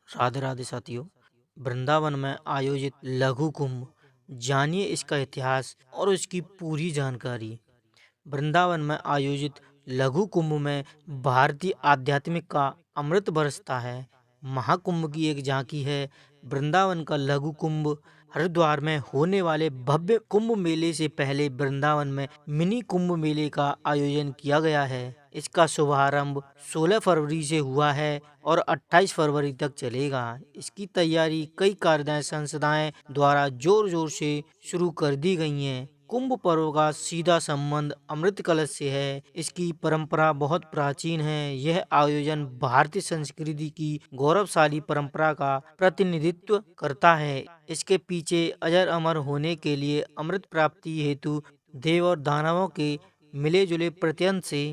राधे राधे साथियों। वृंदावन में आयोजित लघु कुंभ, जानिए इसका इतिहास और इसकी पूरी जानकारी। वृंदावन में आयोजित लघु कुंभ में भारतीय आध्यात्मिक का अमृत बरसता है। महाकुंभ की एक झांकी है। वृंदावन का लघु कुंभ हरिद्वार में होने वाले भव्य कुंभ मेले से पहले वृंदावन में मिनी कुंभ मेले का आयोजन किया गया है। इसका शुभारंभ 16 फरवरी से हुआ है और 28 फरवरी तक चलेगा। इसकी तैयारी कई कार्यदायी संस्थाएं द्वारा जोर जोर से शुरू कर दी गई हैं। कुंभ पर्व का सीधा संबंध अमृत कलश से है। इसकी परंपरा बहुत प्राचीन है। यह आयोजन भारतीय संस्कृति की गौरवशाली परंपरा का प्रतिनिधित्व करता है। इसके पीछे अजर अमर होने के लिए अमृत प्राप्ति हेतु देव और दानवों के मिले जुले प्रत्यंत से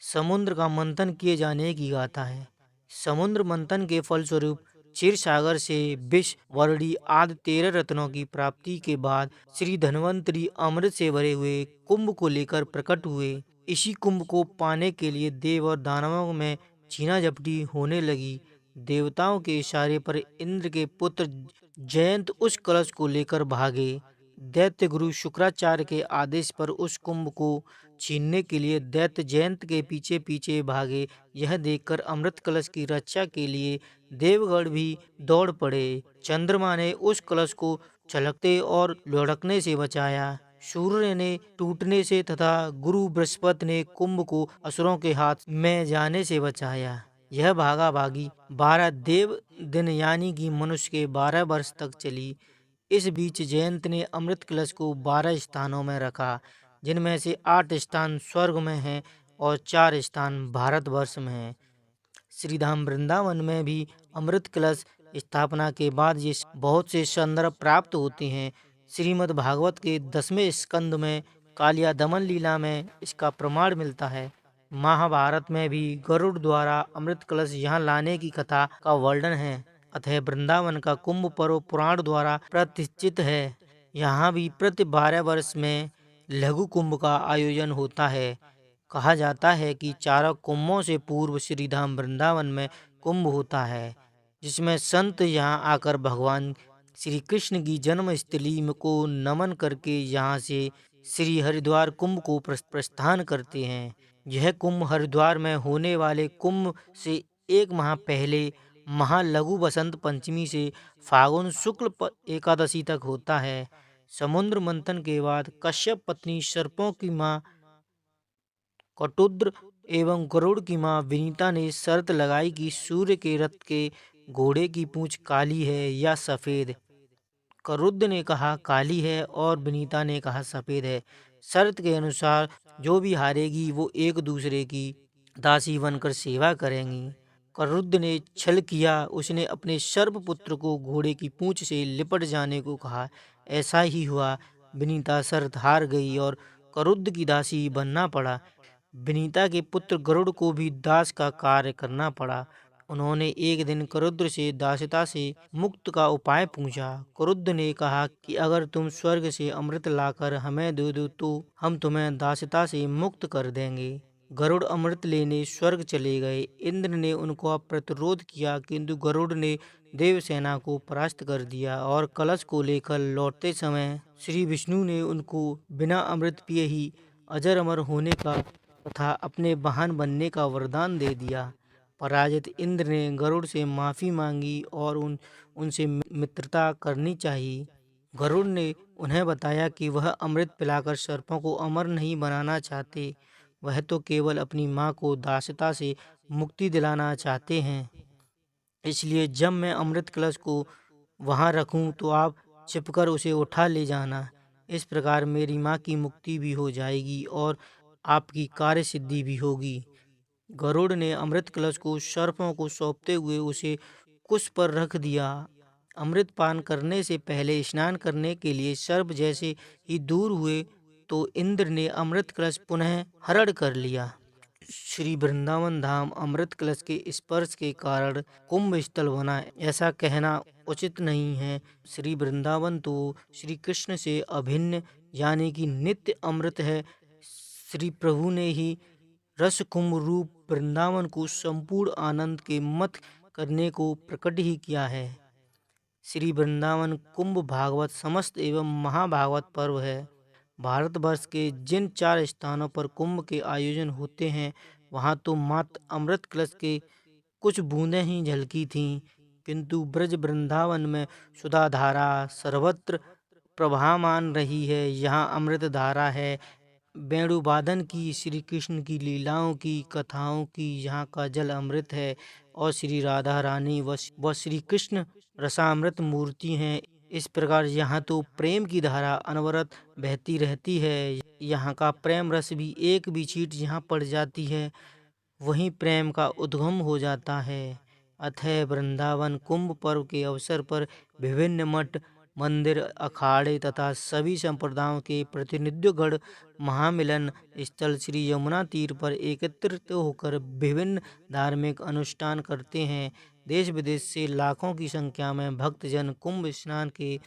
समुद्र का मंथन किए जाने की गाथा है। समुद्र मंथन के फलस्वरूप क्षीर सागर से विष, वरडी आदि 13 रत्नों की प्राप्ति के बाद श्री धन्वंतरी अमृत से भरे हुए कुंभ को लेकर प्रकट हुए। इसी कुंभ को पाने के लिए देव और दानवों में छीना झपटी होने लगी। देवताओं के इशारे पर इंद्र के पुत्र जयंत उस कलश को लेकर भागे। दैत्य गुरु शुक्राचार्य के आदेश पर उस कुंभ को छीनने के लिए दैत्य जयंत के पीछे पीछे भागे। यह देखकर अमृत कलश की रक्षा के लिए देवगढ़ भी दौड़ पड़े। चंद्रमा ने उस कलश को छलकते और लुढ़कने से बचाया। सूर्य ने टूटने से तथा गुरु बृहस्पति ने कुंभ को असुरों के हाथ में जाने से बचाया। यह भागा भागी 12 देव दिन यानी कि मनुष्य के 12 वर्ष तक चली। इस बीच जयंत ने अमृत कलश को 12 स्थानों में रखा, जिनमें से 8 स्थान स्वर्ग में हैं और 4 स्थान भारतवर्ष में हैं। श्रीधाम वृंदावन में भी अमृत कलश स्थापना के बाद ये बहुत से संदर्भ प्राप्त होते हैं। श्रीमद् भागवत के 10वें स्कंद में कालिया दमन लीला में इसका प्रमाण मिलता है। महाभारत में भी गरुड़ द्वारा अमृत कलश यहाँ लाने की कथा का वर्णन है। अतः वृंदावन का कुंभ पर्व पुराण द्वारा प्रतिष्ठित है। यहाँ भी प्रति 12 वर्ष में लघु कुंभ का आयोजन होता है। कहा जाता है कि 4 कुंभों से पूर्व श्रीधाम वृंदावन में कुंभ होता है, जिसमें संत यहाँ आकर भगवान श्री कृष्ण की जन्मस्थली को नमन करके यहाँ से श्री हरिद्वार कुंभ को प्रस्थान करते हैं। यह कुंभ हरिद्वार में होने वाले कुंभ से 1 माह पहले महालघु बसंत पंचमी से फागुन शुक्ल एकादशी तक होता है। समुद्र मंथन के बाद कश्यप पत्नी सर्पों की माँ कटुद्र एवं गरुड़ की माँ विनीता ने शर्त लगाई कि सूर्य के रथ के घोड़े की पूंछ काली है या सफेद। करुद्र ने कहा काली है और विनीता ने कहा सफेद है। शर्त के अनुसार जो भी हारेगी वो एक दूसरे की दासी बनकर सेवा करेंगी। करुद्र ने छल किया। उसने अपने सर्प पुत्र को घोड़े की पूंछ से लिपट जाने को कहा। ऐसा ही हुआ। विनीता शर्त हार गई और करुद्र की दासी बनना पड़ा। विनीता के पुत्र गरुड़ को भी दास का कार्य करना पड़ा। उन्होंने एक दिन करुद्र से दासता से मुक्त का उपाय पूछा। करुद्र ने कहा कि अगर तुम स्वर्ग से अमृत लाकर हमें दे दो तो हम तुम्हें दासता से मुक्त कर देंगे। गरुड़ अमृत लेने स्वर्ग चले गए। इंद्र ने उनको प्रतिरोध किया, किंतु गरुड़ ने देवसेना को परास्त कर दिया और कलश को लेकर लौटते समय श्री विष्णु ने उनको बिना अमृत पिए ही अजर अमर होने का तथा अपने वाहन बनने का वरदान दे दिया। पराजित इंद्र ने गरुड़ से माफी मांगी और उनसे मित्रता करनी चाहिए। गरुड़ ने उन्हें बताया कि वह अमृत पिलाकर सर्पों को अमर नहीं बनाना चाहते, वह तो केवल अपनी माँ को दासता से मुक्ति दिलाना चाहते हैं। इसलिए जब मैं अमृत कलश को वहाँ रखूं तो आप छिपकर उसे उठा ले जाना। इस प्रकार मेरी माँ की मुक्ति भी हो जाएगी और आपकी कार्य सिद्धि भी होगी। गरुड़ ने अमृत कलश को सर्पों को सौंपते हुए उसे कुश पर रख दिया। अमृत पान करने से पहले स्नान करने के लिए सर्प जैसे ही दूर हुए तो इंद्र ने अमृत कलश पुनः हरण कर लिया। श्री वृंदावन धाम अमृत कलश के स्पर्श के कारण कुंभ स्थल बना, ऐसा कहना उचित नहीं है। श्री वृंदावन तो श्री कृष्ण से अभिन्न यानी कि नित्य अमृत है। श्री प्रभु ने ही रस कुंभ रूप वृंदावन को संपूर्ण आनंद के मत करने को प्रकट ही किया है। श्री वृंदावन कुंभ भागवत समस्त एवं महाभागवत पर्व है। भारतवर्ष के जिन 4 स्थानों पर कुंभ के आयोजन होते हैं, वहां तो मात्र अमृत कलश के कुछ बूंदें ही झलकी थीं, किंतु ब्रज वृंदावन में सुधा धारा सर्वत्र प्रभामान रही है। यहाँ अमृत धारा है, वेणुवादन की, श्री कृष्ण की लीलाओं की, कथाओं की, यहाँ का जल अमृत है और श्री राधा रानी व श्री कृष्ण रसामृत मूर्ति हैं। इस प्रकार यहाँ तो प्रेम की धारा अनवरत बहती रहती है। यहाँ का प्रेम रस भी एक भी छींट यहाँ पड़ जाती है, वहीं प्रेम का उद्गम हो जाता है। अतः वृंदावन कुंभ पर्व के अवसर पर विभिन्न मठ, मंदिर, अखाड़े तथा सभी संप्रदायों के प्रतिनिधिगण महामिलन स्थल श्री यमुना तीर पर एकत्रित होकर विभिन्न धार्मिक अनुष्ठान करते हैं। देश विदेश से लाखों की संख्या में भक्तजन कुंभ स्नान के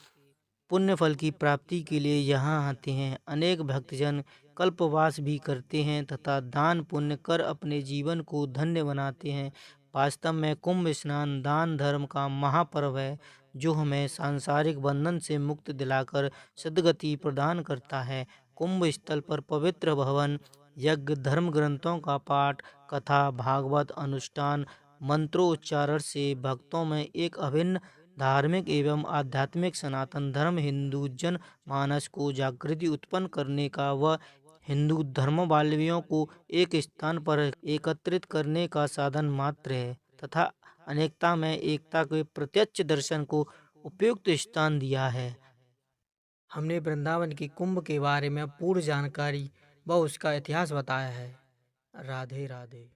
पुण्य फल की प्राप्ति के लिए यहाँ आते हैं। अनेक भक्तजन कल्पवास भी करते हैं तथा दान पुण्य कर अपने जीवन को धन्य बनाते हैं। वास्तव में कुंभ स्नान दान धर्म का महापर्व है, जो हमें सांसारिक बंधन से मुक्त दिलाकर सद्गति प्रदान करता है। कुंभ स्थल पर पवित्र भवन, यज्ञ, धर्म ग्रंथों का पाठ, कथा, भागवत अनुष्ठान, मंत्रोच्चारण से भक्तों में एक अभिन्न धार्मिक एवं आध्यात्मिक सनातन धर्म हिंदू जन मानस को जागृति उत्पन्न करने का व हिंदू धर्मावलंबियों को एक स्थान पर एकत्रित करने का साधन मात्र है तथा अनेकता में एकता के प्रत्यक्ष दर्शन को उपयुक्त स्थान दिया है। हमने वृंदावन के कुंभ के बारे में पूर्ण जानकारी व उसका इतिहास बताया है। राधे राधे।